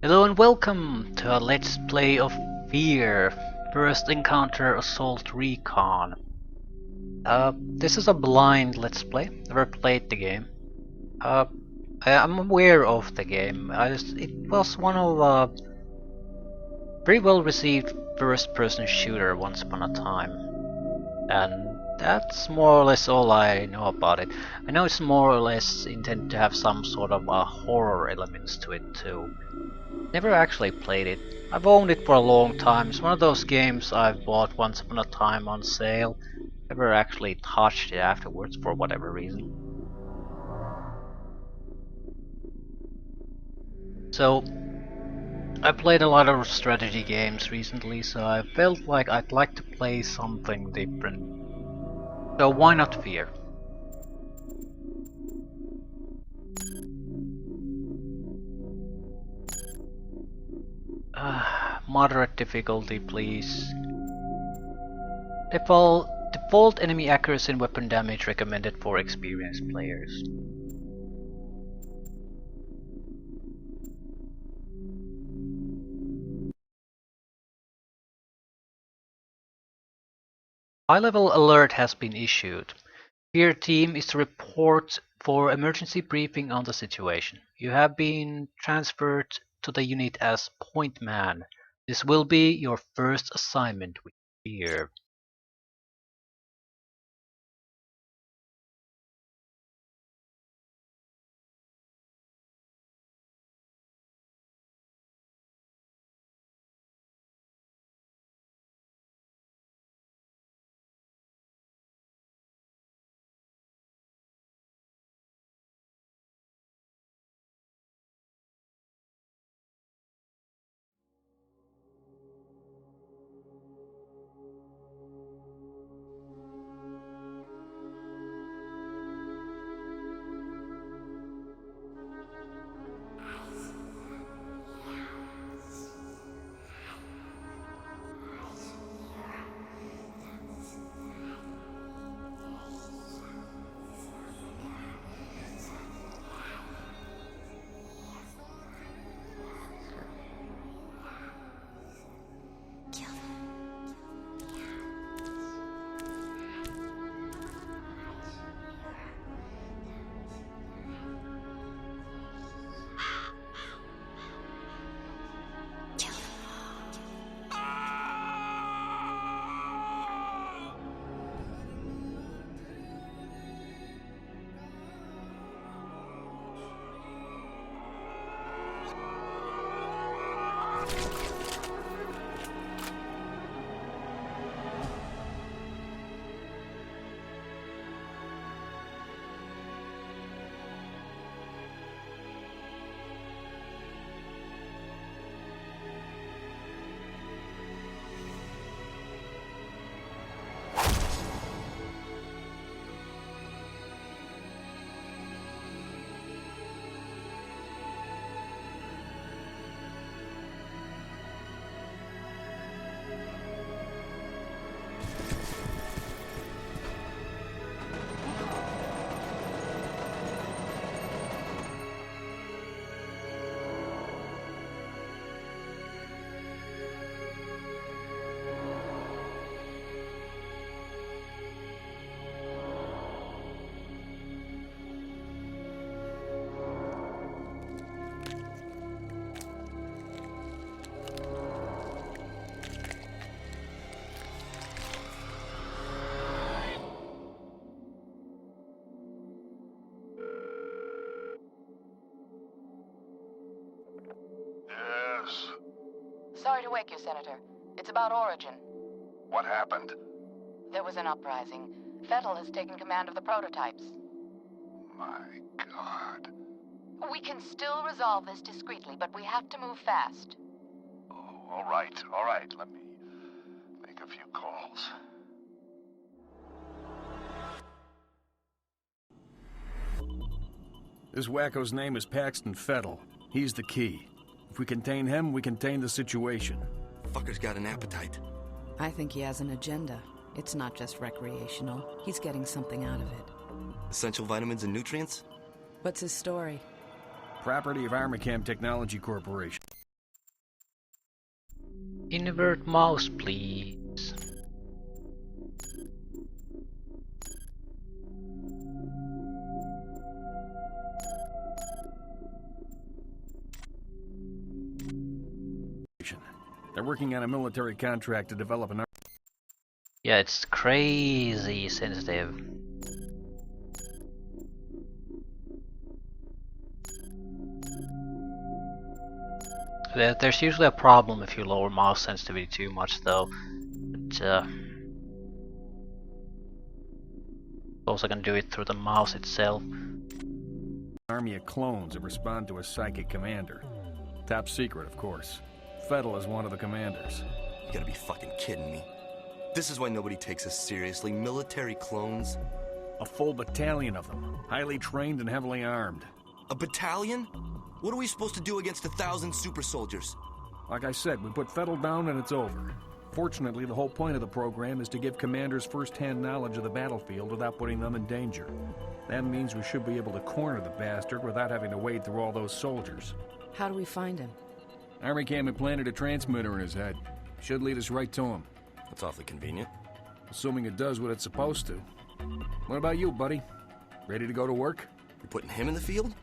Hello and welcome to a Let's Play of F.E.A.R. First Encounter Assault Recon. This is a blind Let's Play. Never played the game. I'm aware of the game. It was one of a very well received first-person shooter once upon a time. And that's more or less all I know about it. I know it's more or less intended to have some sort of horror elements to it too. Never actually played it. I've owned it for a long time. It's one of those games I've bought once upon a time on sale. Never actually touched it afterwards for whatever reason. So, I played a lot of strategy games recently, so I felt like I'd like to play something different. So why not F.E.A.R? Moderate difficulty, please. Default enemy accuracy and weapon damage recommended for experienced players. High-level alert has been issued. F.E.A.R team is to report for emergency briefing on the situation. You have been transferred to the unit as point man. This will be your first assignment with F.E.A.R. Yes. Sorry to wake you, Senator. It's about Origin. What happened? There was an uprising. F.E.A.R has taken command of the prototypes. My God. We can still resolve this discreetly, but we have to move fast. Oh, all right, all right. Let me make a few calls. This wacko's name is Paxton Fettel. He's the key. If we contain him, we contain the situation. Fucker's got an appetite. I think he has an agenda. It's not just recreational. He's getting something out of it. Essential vitamins and nutrients? What's his story? Property of Armacam Technology Corporation. Invert mouse, please. They're working on a military contract to develop an. Yeah, it's crazy sensitive. There's usually a problem if you lower mouse sensitivity too much, though. But, also gonna do it through the mouse itself. Army of clones that respond to a psychic commander. Top secret, of course. F.E.A.R is one of the commanders. You gotta be fucking kidding me. This is why nobody takes us seriously. Military clones? A full battalion of them. Highly trained and heavily armed. A battalion? What are we supposed to do against 1,000 super soldiers? Like I said, we put F.E.A.R down and it's over. Fortunately, the whole point of the program is to give commanders first-hand knowledge of the battlefield without putting them in danger. That means we should be able to corner the bastard without having to wade through all those soldiers. How do we find him? Army Cam implanted a transmitter in his head. Should lead us right to him. That's awfully convenient. Assuming it does what it's supposed to. What about you, buddy? Ready to go to work? You're putting him in the field?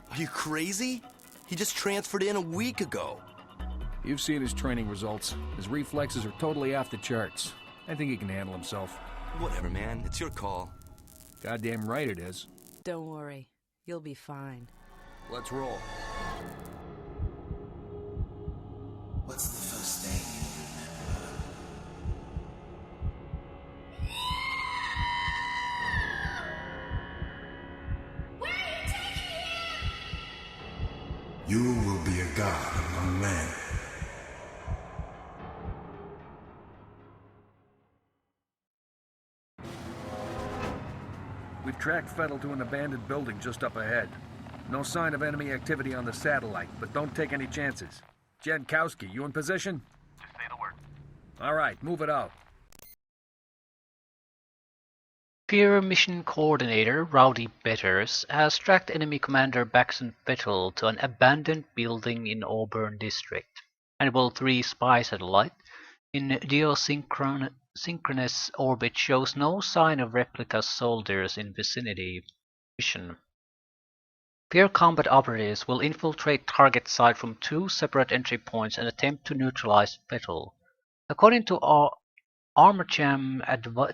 Are you crazy? He just transferred in a week ago. You've seen his training results. His reflexes are totally off the charts. I think he can handle himself. Whatever, man. It's your call. Goddamn right it is. Don't worry. You'll be fine. Let's roll. What's the first thing you remember? Where are you taking him? You will be a god among men. We've tracked F.E.A.R to an abandoned building just up ahead. No sign of enemy activity on the satellite, but don't take any chances. Jankowski, you in position? Just say the word. All right, move it out. F.E.A.R mission coordinator Rowdy Betters has tracked enemy commander Baxton Fettel to an abandoned building in Auburn district. Hannibal 3 spy satellite in geosynchronous orbit shows no sign of replica soldiers in vicinity. Mission. F.E.A.R combat operatives will infiltrate target site from 2 separate entry points and attempt to neutralize Fettel. According to our Armorcham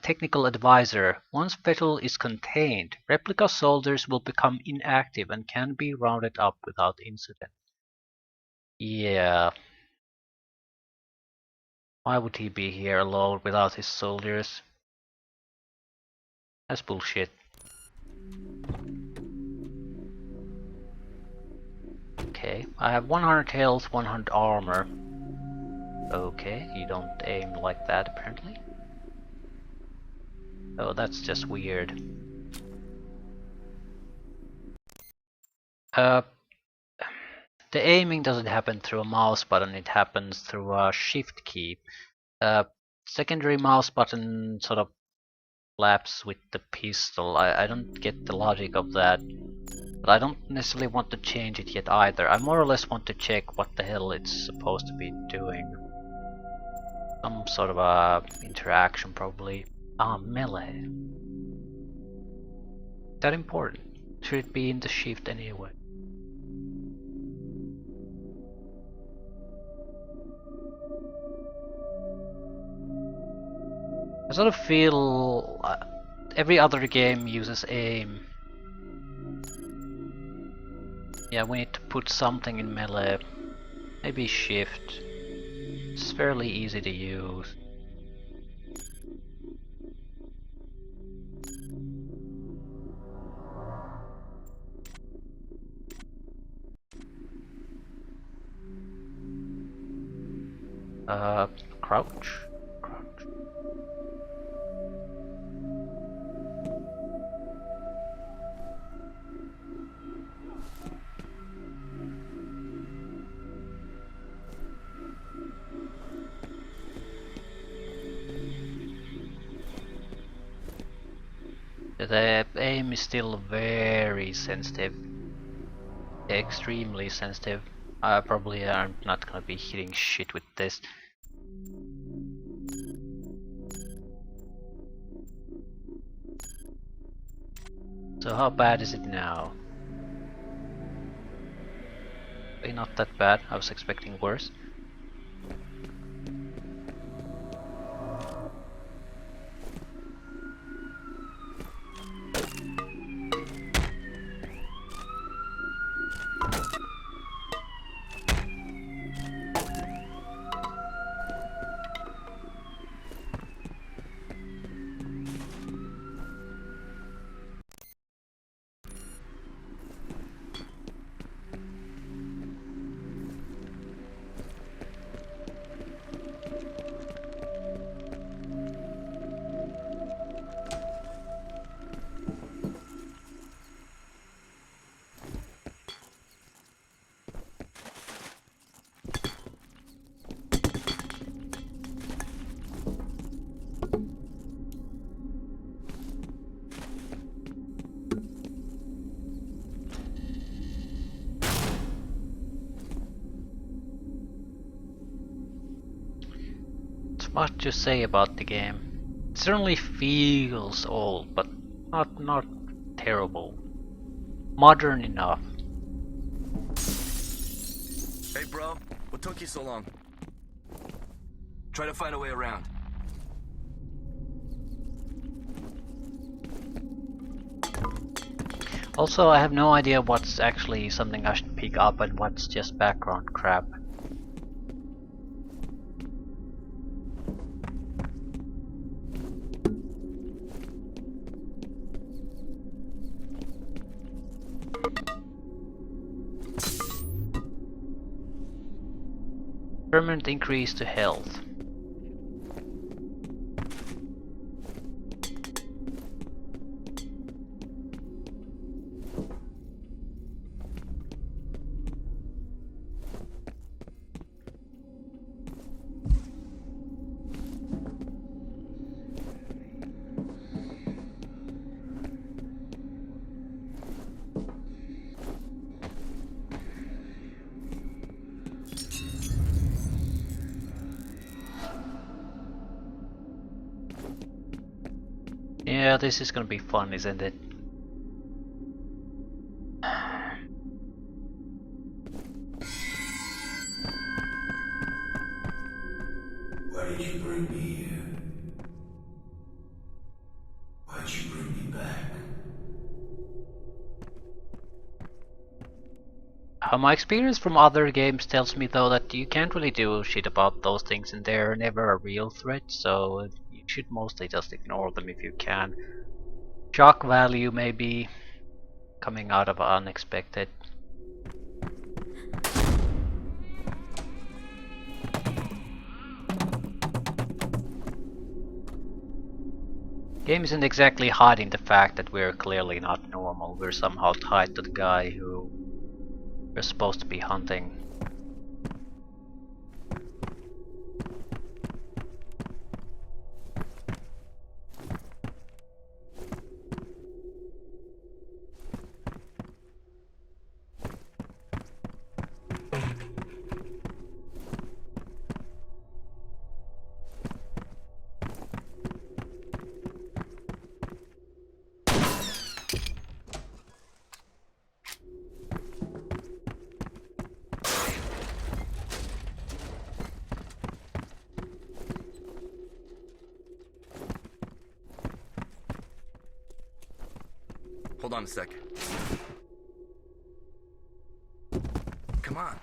technical advisor, once Fettel is contained, replica soldiers will become inactive and can be rounded up without incident. Yeah. Why would he be here alone without his soldiers? That's bullshit. Okay, I have 100 health, 100 armor. Okay, you don't aim like that apparently. Oh, that's just weird. The aiming doesn't happen through a mouse button, it happens through a shift key. Secondary mouse button sort of flaps with the pistol. I don't get the logic of that. But I don't necessarily want to change it yet either. I more or less want to check what the hell it's supposed to be doing. Some sort of a interaction probably. Ah, melee. That important? Should it be in the shift anyway? I sort of feel every other game uses aim. Yeah, we need to put something in melee. Maybe shift. It's fairly easy to use. Crouch. The aim is still very sensitive. Extremely sensitive. I probably am not gonna be hitting shit with this. So how bad is it now? Not that bad, I was expecting worse. It's much to say about the game. It certainly feels old, but not terrible. Modern enough. Hey, bro. What took you so long? Try to find a way around. Also, I have no idea what's actually something I should pick up and what's just background crap. Permanent increase to health. Yeah, this is gonna be fun, isn't it? Why did you bring me here? Why'd you bring me back? My experience from other games tells me though that you can't really do shit about those things and they're never a real threat, so you should mostly just ignore them if you can. Shock value may be coming out of unexpected. Game isn't exactly hiding the fact that we're clearly not normal. We're somehow tied to the guy who we're supposed to be hunting. Hold on a sec. Come on.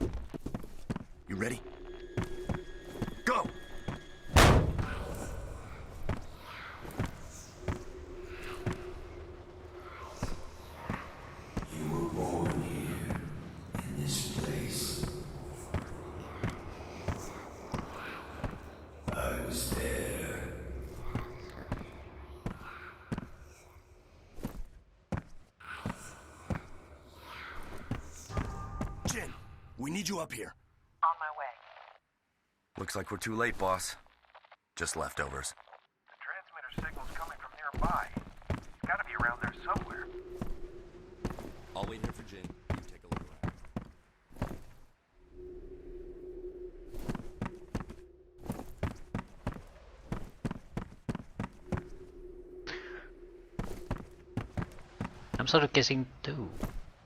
You ready? Go! You were born here, in this place. I was there. Jin, we need you up here. On my way. Looks like we're too late, boss. Just leftovers. The transmitter signal's coming from nearby. It's gotta be around there somewhere. I'll wait here for Jin. You take a look around. I'm sort of guessing 2.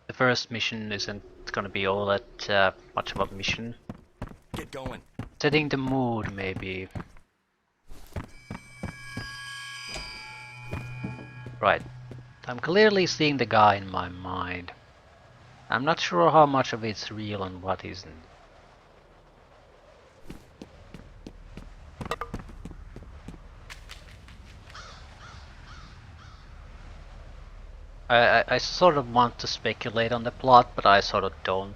The first mission isn't gonna be all that much of a mission. Get going. Setting the mood, maybe. Right. I'm clearly seeing the guy in my mind. I'm not sure how much of it's real and what isn't. I sort of want to speculate on the plot, but I sort of don't.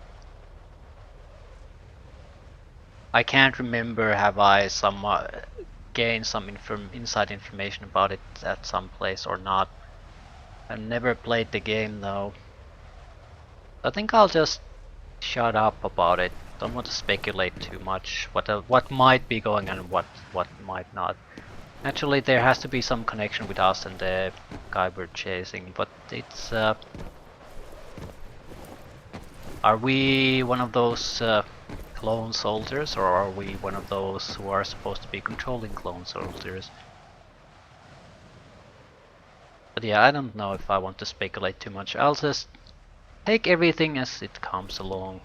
I can't remember have I gained some inside information about it at some place or not. I've never played the game though. I think I'll just shut up about it. Don't want to speculate too much what might be going on and what might not. Naturally, there has to be some connection with us and the guy we're chasing, but it's are we one of those clone soldiers, or are we one of those who are supposed to be controlling clone soldiers? But yeah, I don't know if I want to speculate too much. I'll just take everything as it comes along.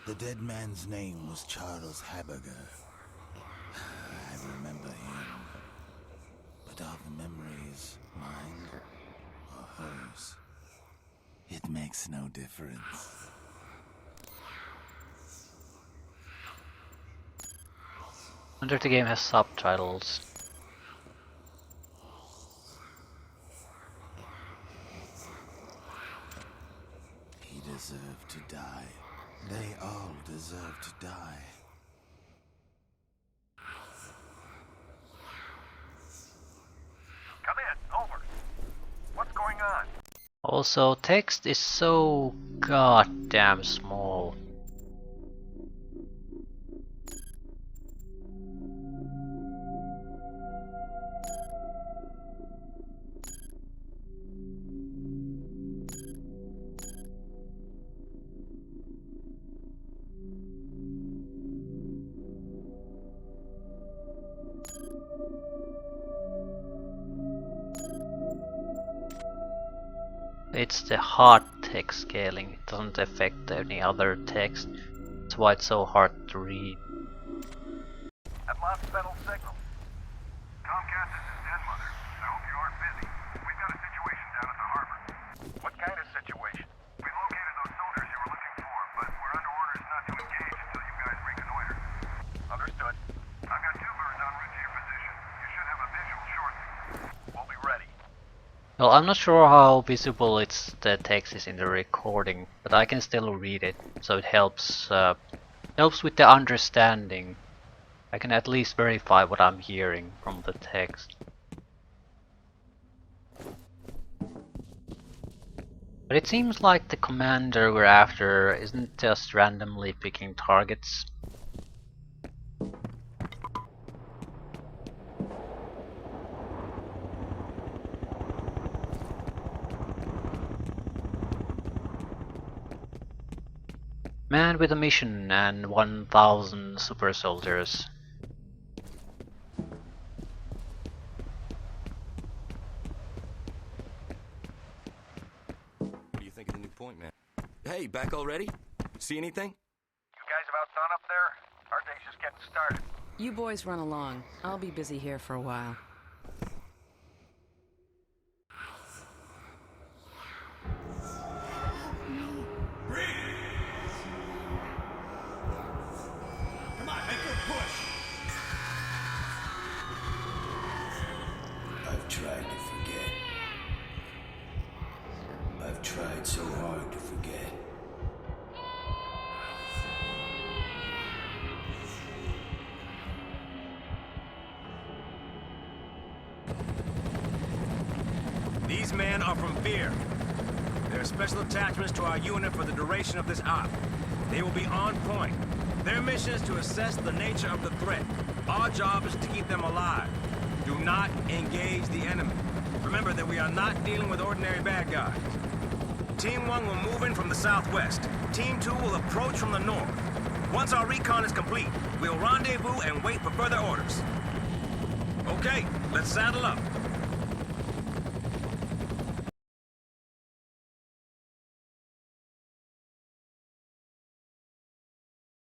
The dead man's name was Charles Haberger. I remember him. But are the memories mine or hers? It makes no difference. Wonder the game has subtitles. He deserved to die. They all deserve to die. Come in. Over. What's going on? Also, text is so goddamn small. It's the hard text scaling, it doesn't affect any other text. That's why it's so hard to read. I've lost Fettel's signal. Comcast, this is Den Mother. I hope you aren't busy. We've got a situation down at the harbor. What kind of situation? We've located those soldiers you were looking for, but we're under orders not to engage until you guys reconnoiter. Understood. I've got 2 birds en route to your position. You should have a visual shortly. We'll be ready. Well, I'm not sure how visible the text is in the recording, but I can still read it, so it helps with the understanding. I can at least verify what I'm hearing from the text. But it seems like the commander we're after isn't just randomly picking targets. Man with a mission and 1,000 super soldiers. What do you think of the new point, man? Hey, back already? See anything? You guys about done up there? Our day's just getting started. You boys run along. I'll be busy here for a while. I've tried to forget. I've tried These men are from F.E.A.R. They're special attachments to our unit for the duration of this op. They will be on point. Their mission is to assess the nature of the threat. Our job is to keep them alive. Do not engage the enemy. Remember that we are not dealing with ordinary bad guys. Team 1 will move in from the southwest. Team 2 will approach from the north. Once our recon is complete, we'll rendezvous and wait for further orders. Okay, let's saddle up.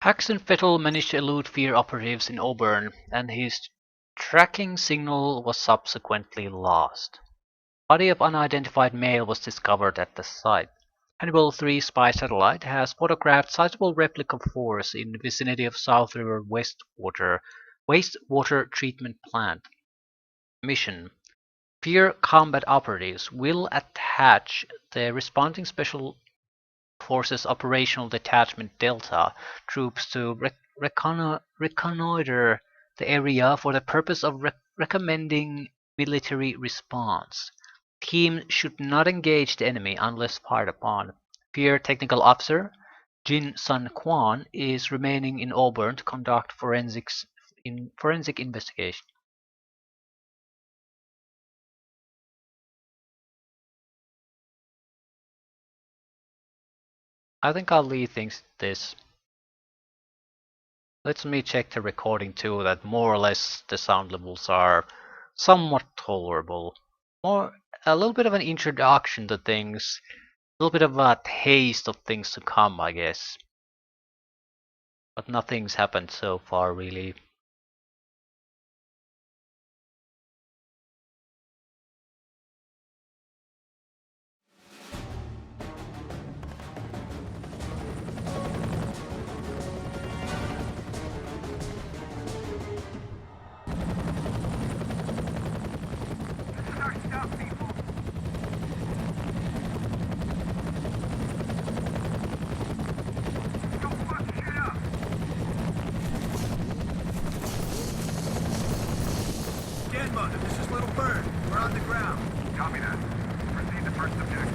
Hax and Fettel managed to elude F.E.A.R operatives in Auburn, and his tracking signal was subsequently lost. A body of unidentified male was discovered at the site. Hannibal 3 spy satellite has photographed sizable replica force in the vicinity of South River wastewater treatment plant. Mission: F.E.A.R combat operatives will attach the responding Special Forces Operational Detachment Delta troops to reconnoiter the area for the purpose of recommending military response. Team should not engage the enemy unless fired upon. F.E.A.R Technical Officer Jin Sun Kwan is remaining in Auburn to conduct forensic investigation. I think I'll leave things this. Let me check the recording too, that more or less the sound levels are somewhat tolerable. A little bit of an introduction to things, a little bit of a taste of things to come, I guess. But nothing's happened so far, really. Start stuff, people. Don't fuck shit up. Dead Mother, this is Little Bird. We're on the ground. Copy that. Proceed to first objective.